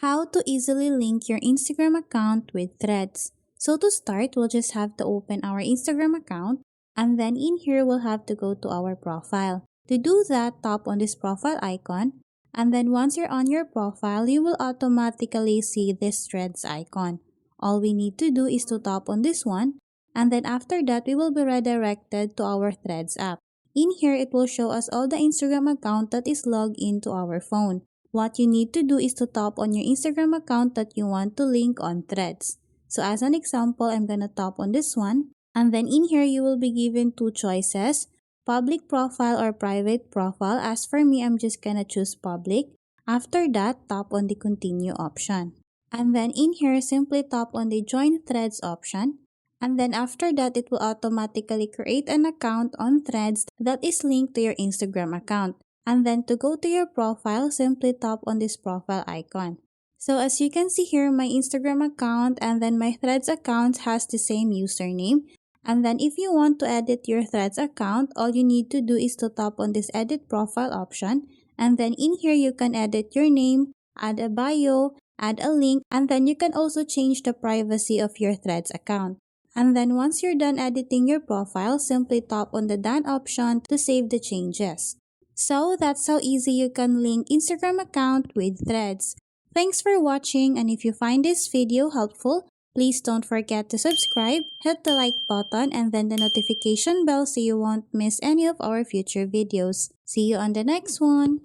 How to easily link your Instagram account with Threads. So to start, we'll just have to open our Instagram account, and then in here we'll have to go to our profile. To do that, tap on this profile icon, and then once you're on your profile, you will automatically see this Threads icon. All we need to do is to tap on this one, and then after that, we will be redirected to our Threads app. In here, it will show us all the Instagram account that is logged into our phone. What you need to do is to tap on your Instagram account that you want to link on Threads. So as an example, I'm gonna tap on this one. And then in here, you will be given two choices, public profile or private profile. As for me, I'm just gonna choose public. After that, tap on the continue option. And then in here, simply tap on the join Threads option. And then after that, it will automatically create an account on Threads that is linked to your Instagram account. And then to go to your profile, simply tap on this profile icon. So as you can see here, my Instagram account and then my Threads account has the same username. And then if you want to edit your Threads account, all you need to do is to tap on this edit profile option. And then in here, you can edit your name, add a bio, add a link, and then you can also change the privacy of your Threads account. And then once you're done editing your profile, simply tap on the done option to save the changes. So that's how easy you can link Instagram account with Threads. Thanks for watching, and if you find this video helpful, please don't forget to subscribe, hit the like button, and then the notification bell so you won't miss any of our future videos. See you on the next one!